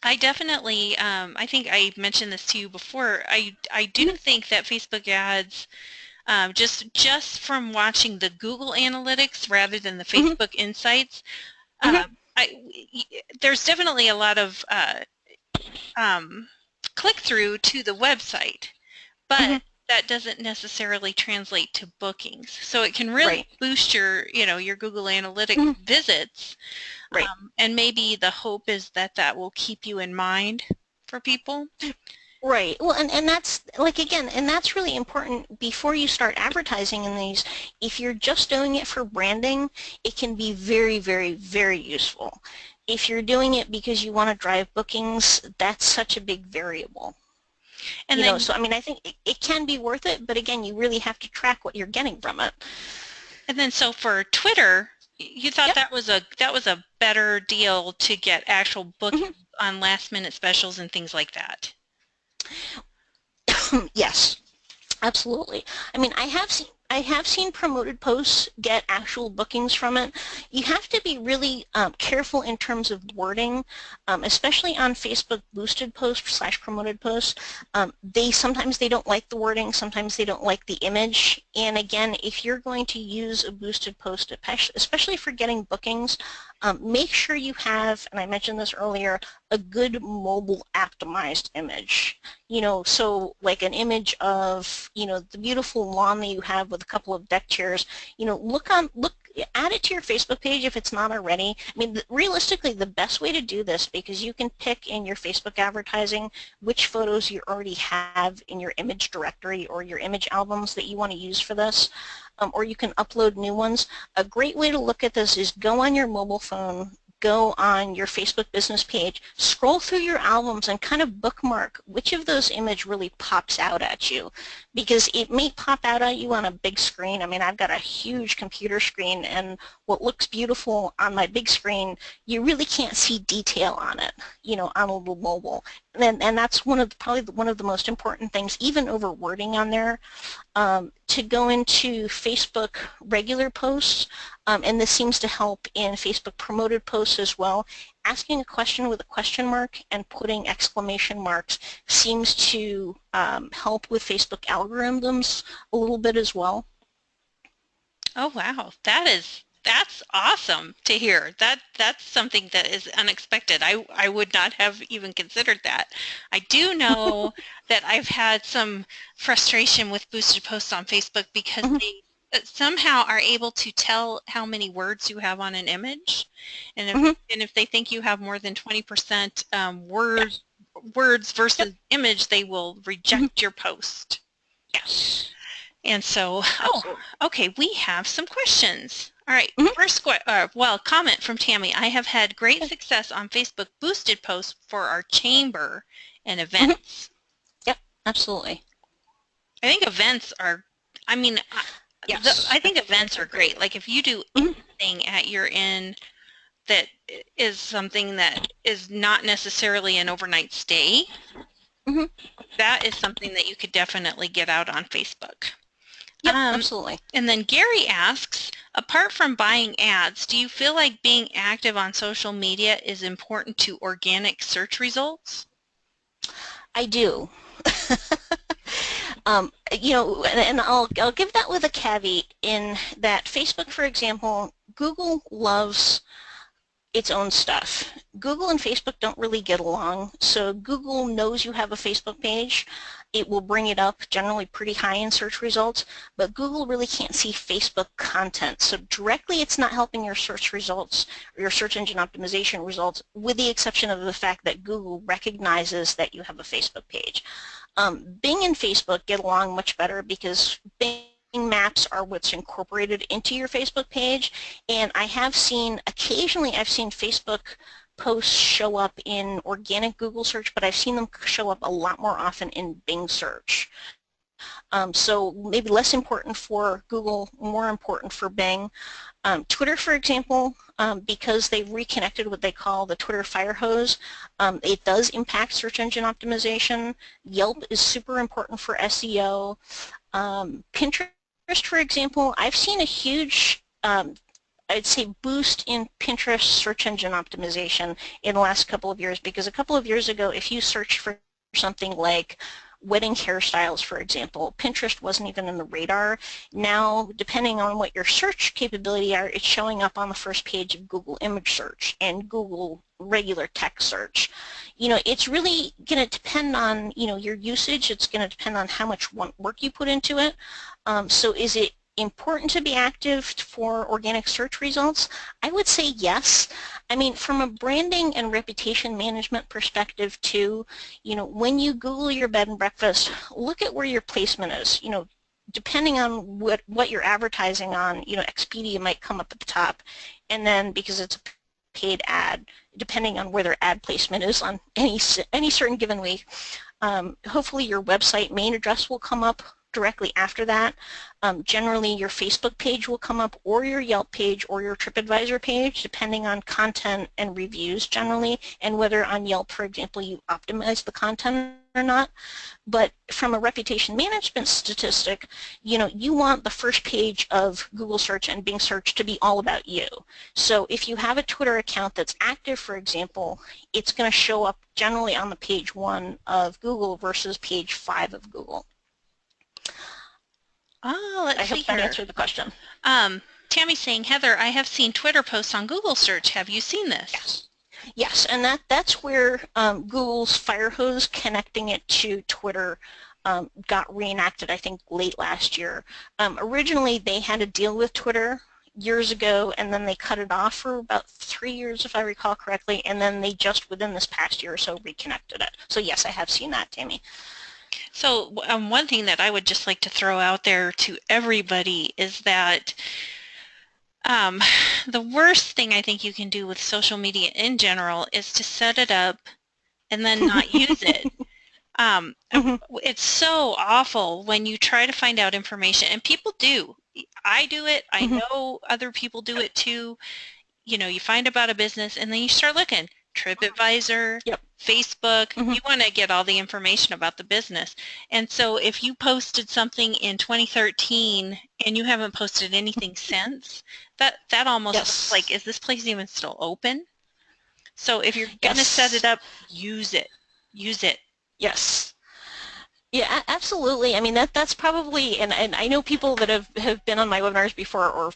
I definitely, I think I mentioned this to you before, I do think that Facebook ads, just from watching the Google Analytics rather than the Facebook Insights, there's definitely a lot of click-through to the website, but that doesn't necessarily translate to bookings. So it can really boost your Google Analytics visits. And maybe the hope is that that will keep you in mind for people. Right. Well, and that's, like, again, and that's really important before you start advertising in these. If you're just doing it for branding, it can be very, very, very useful. If you're doing it because you want to drive bookings, that's such a big variable. And then, so I mean, I think it can be worth it, but again, you really have to track what you're getting from it. And then, so for Twitter, you thought that was a better deal to get actual bookings on last-minute specials and things like that. Yes, absolutely. I mean, I have seen promoted posts get actual bookings from it. You have to be really careful in terms of wording, especially on Facebook boosted posts / promoted posts. Sometimes they don't like the wording, sometimes they don't like the image. And again, if you're going to use a boosted post, especially for getting bookings, make sure you have, and I mentioned this earlier, a good mobile optimized image. So like an image of, the beautiful lawn that you have with a couple of deck chairs. Add it to your Facebook page if it's not already. I mean, realistically, the best way to do this, because you can pick in your Facebook advertising which photos you already have in your image directory or your image albums that you want to use for this, or you can upload new ones. A great way to look at this is go on your mobile phone, go on your Facebook business page, scroll through your albums and kind of bookmark which of those images really pops out at you, because it may pop out at you on a big screen. I mean, I've got a huge computer screen, and what looks beautiful on my big screen, you really can't see detail on it, on a little mobile. And that's probably one of the most important things, even over wording on there, to go into Facebook regular posts, and this seems to help in Facebook promoted posts as well. Asking a question with a question mark and putting exclamation marks seems to help with Facebook algorithms a little bit as well. Oh wow, that's awesome to hear. That's something that is unexpected. I would not have even considered that. I do know that I've had some frustration with boosted posts on Facebook because they somehow are able to tell how many words you have on an image, and if they think you have more than 20% words versus image, they will reject your post. Yes. And so, okay, we have some questions. All right, first comment from Tammy. I have had great success on Facebook boosted posts for our chamber and events. Yep, absolutely. I think events are, I mean, I think events are great. Like if you do anything at your inn that is something that is not necessarily an overnight stay, that is something that you could definitely get out on Facebook. Yep, absolutely. And then Gary asks, apart from buying ads, do you feel like being active on social media is important to organic search results? I do. And I'll give that with a caveat in that Facebook, for example, Google loves its own stuff. Google and Facebook don't really get along, so Google knows you have a Facebook page. It will bring it up generally pretty high in search results, but Google really can't see Facebook content. So directly it's not helping your search results or your search engine optimization results, with the exception of the fact that Google recognizes that you have a Facebook page. Bing and Facebook get along much better because Bing maps are what's incorporated into your Facebook page, and occasionally I've seen Facebook posts show up in organic Google search, but I've seen them show up a lot more often in Bing search. So maybe less important for Google, more important for Bing. Twitter, for example, because they've reconnected what they call the Twitter fire hose, it does impact search engine optimization. Yelp is super important for SEO. Pinterest, for example, I've seen a huge, I'd say, boost in Pinterest search engine optimization in the last couple of years, because a couple of years ago, if you searched for something like wedding hairstyles, for example, Pinterest wasn't even in the radar. Now, depending on what your search capability are, it's showing up on the first page of Google image search and Google regular text search. It's really going to depend on, your usage. It's going to depend on how much work you put into it. So is it important to be active for organic search results? I would say yes. I mean, from a branding and reputation management perspective too, when you Google your bed and breakfast, look at where your placement is. Depending on what you're advertising on, Expedia might come up at the top, and then because it's a paid ad, depending on where their ad placement is on any certain given week, hopefully your website main address will come up directly after that. Generally your Facebook page will come up, or your Yelp page, or your TripAdvisor page, depending on content and reviews generally, and whether on Yelp, for example, you optimize the content or not. But from a reputation management statistic, you want the first page of Google search and Bing search to be all about you. So if you have a Twitter account that's active, for example, it's going to show up generally on the page 1 of Google versus page 5 of Google. Let's see here. I hope that answered the question. Tammy's saying, Heather, I have seen Twitter posts on Google search. Have you seen this? Yes. Yes, and that's where Google's fire hose connecting it to Twitter got reenacted, I think, late last year. Originally, they had a deal with Twitter years ago, and then they cut it off for about 3 years, if I recall correctly, and then they just, within this past year or so, reconnected it. So yes, I have seen that, Tammy. So one thing that I would just like to throw out there to everybody is that Um, the worst thing I think you can do with social media in general is to set it up and then not use it. Um, Mhm, it's so awful when you try to find out information, and people do. I do it. I mhm. know other people do it too. You find about a business and then you start looking. TripAdvisor, Yep. Facebook, Mhm. you want to get all the information about the business. And so if you posted something in 2013 and you haven't posted anything since, that almost looks like, Yes. is this place even still open? So if you're going to set it Yes. up, use it. Use it. Yes. Yeah, absolutely. I mean that's probably, and I know people that have been on my webinars before, or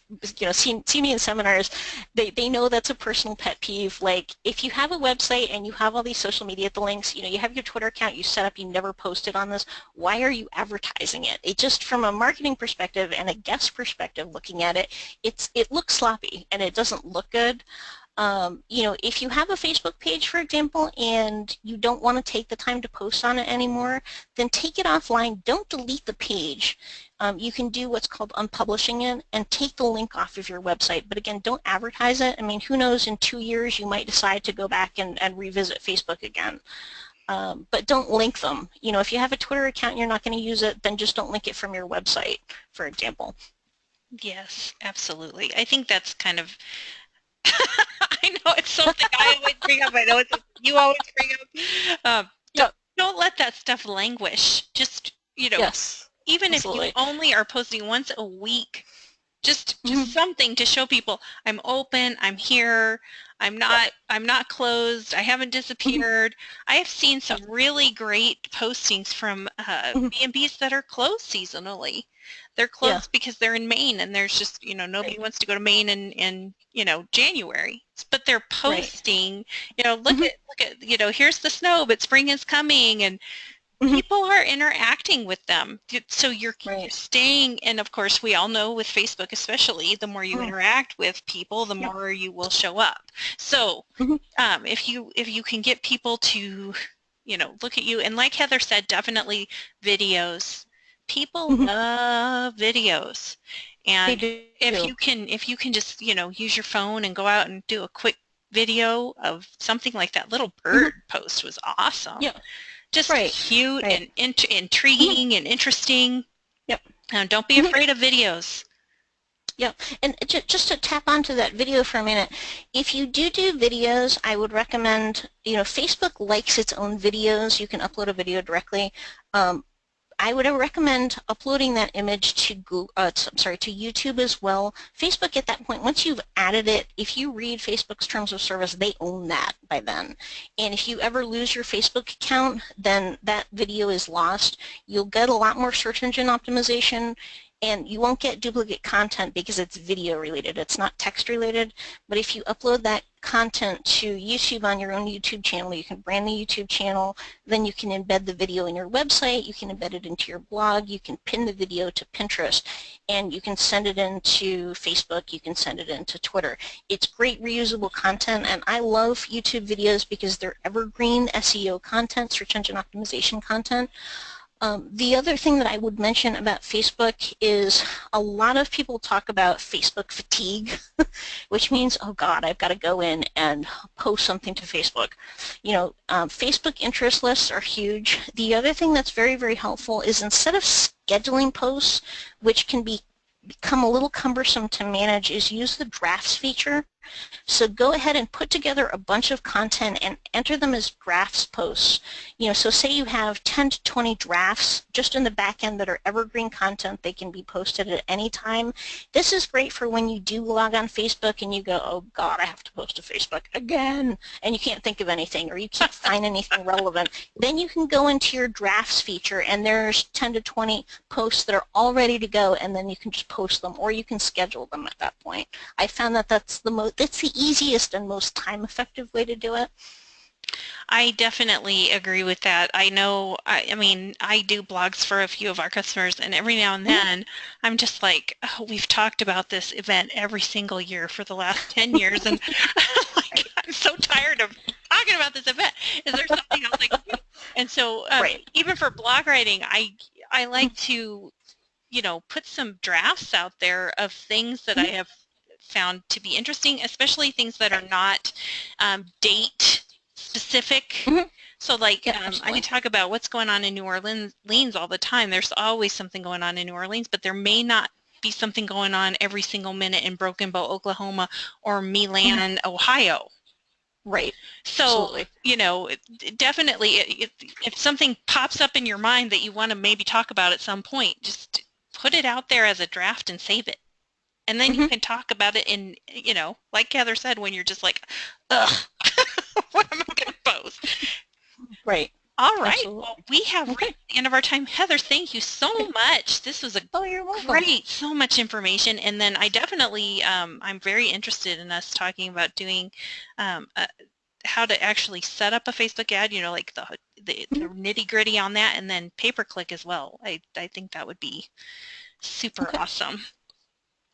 seen me in seminars. They know that's a personal pet peeve. Like if you have a website and you have all these social media links, you have your Twitter account you set up, you never posted on this. Why are you advertising it? It just, from a marketing perspective and a guest perspective, looking at it, it looks sloppy and it doesn't look good. If you have a Facebook page, for example, and you don't want to take the time to post on it anymore, then take it offline. Don't delete the page. You can do what's called unpublishing it and take the link off of your website. But again, don't advertise it. I mean, who knows, in 2 years you might decide to go back and revisit Facebook again. But don't link them. If you have a Twitter account and you're not going to use it, then just don't link it from your website, for example. Yes, absolutely. I think that's kind of, I know it's something I always bring up. I know it's something you always bring up. Don't, Yep. don't let that stuff languish. Just, Yes. even if you Absolutely. only are posting once a week, just Mhm. something to show people I'm open, I'm here, Yep. I'm not closed, I haven't Mhm. disappeared. I have seen Yep. some really great postings from Mhm. B&Bs that are closed seasonally. They're Yeah. closed because they're in Maine and there's just, nobody Right. wants to go to Maine in January. But they're Right. posting, Mhm. look at, here's the snow, but spring is coming, and Mhm. people are interacting with them. So you're Right. staying, and of course we all know with Facebook especially, the more you Mhm. interact with people, the Yeah. more you will show up. So Mhm. if you can get people to look at you, and like Heather said, definitely videos. People Mhm. love videos, They and if do. you can just use your phone and go out and do a quick video of something like that little Mhm. bird post was awesome, Yeah. just Right. cute Right. and Mhm. intriguing and interesting. Yep. Don't be Mhm. afraid of videos. Yep. And just to tap onto that video for a minute, if you do videos, I would recommend, Facebook likes its own videos. You can upload a video directly. Um, I would recommend uploading that image to Google, I'm sorry, to YouTube as well. Facebook at that point, once you've added it, if you read Facebook's terms of service, they own that by then. And if you ever lose your Facebook account, then that video is lost. You'll get a lot more search engine optimization, and you won't get duplicate content because it's video related. It's not text related. But if you upload that content to YouTube on your own YouTube channel, you can brand the YouTube channel, then you can embed the video in your website, you can embed it into your blog, you can pin the video to Pinterest, and you can send it into Facebook, you can send it into Twitter. It's great reusable content, and I love YouTube videos because they're evergreen SEO content, search engine optimization content. The other thing that I would mention about Facebook is a lot of people talk about Facebook fatigue, which means, oh God, I've got to go in and post something to Facebook. Facebook interest lists are huge. The other thing that's very, very helpful is, instead of scheduling posts, which can become a little cumbersome to manage, is use the drafts feature. So go ahead and put together a bunch of content and enter them as drafts posts. So say you have 10 to 20 drafts just in the back end that are evergreen content. They can be posted at any time. This is great for when you do log on Facebook and you go, oh God, I have to post to Facebook again, and you can't think of anything or you can't find anything relevant. Then you can go into your drafts feature and there's 10 to 20 posts that are all ready to go, and then you can just post them, or you can schedule them at that point. I found that that's the easiest and most time-effective way to do it. I definitely agree with that. I know, I mean, I do blogs for a few of our customers, and every now and Mhm. then I'm just like, oh, we've talked about this event every single year for the last 10 years, and like, I'm so tired of talking about this event. Is there something else I can do? And so Right. even for blog writing, I like to, put some drafts out there of things that I have found to be interesting, especially things that are not date specific. Mhm. So like Yeah, I can absolutely. talk about what's going on in New Orleans all the time. There's always something going on in New Orleans, but there may not be something going on every single minute in Broken Bow, Oklahoma, or Mhm. Milan, Ohio. Right. So, Absolutely. definitely, if something pops up in your mind that you want to maybe talk about at some point, just put it out there as a draft and save it. And then you Hmm. can talk about it in, like Heather said, when you're just like, ugh, what am I going to post? Right. All right. Absolutely. Well, we have Okay. reached the end of our time. Heather, thank you so much. This was a Oh, you're welcome. great, so much information. And then I definitely, I'm very interested in us talking about doing how to actually set up a Facebook ad, like the Mhm. nitty-gritty on that, and then pay-per-click as well. I think that would be super Okay. awesome.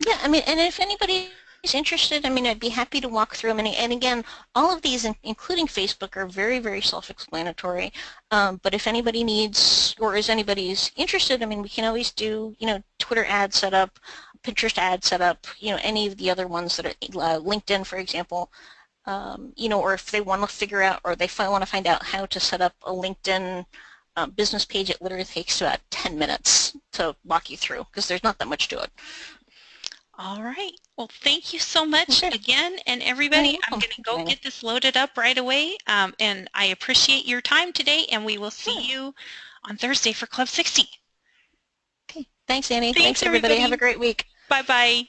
Yeah, I mean, and if anybody's interested, I mean, I'd be happy to walk through them. And again, all of these, including Facebook, are very, very self-explanatory. But if anybody needs, or is anybody's interested, I mean, we can always do, Twitter ad setup, Pinterest ad setup, any of the other ones that are LinkedIn, for example. Or if they want to figure out, or they want to find out how to set up a LinkedIn business page, it literally takes about 10 minutes to walk you through because there's not that much to it. All right. Well, thank you so much Okay. again, and You're everybody. I'm welcome. going to Thank you, go Amy. get this loaded up right away, and I appreciate your time today, and we will see Sure. you on Thursday for Club 60. Okay. Thanks, Annie. Thanks, Thanks, everybody. Have a everybody. great week. Bye-bye.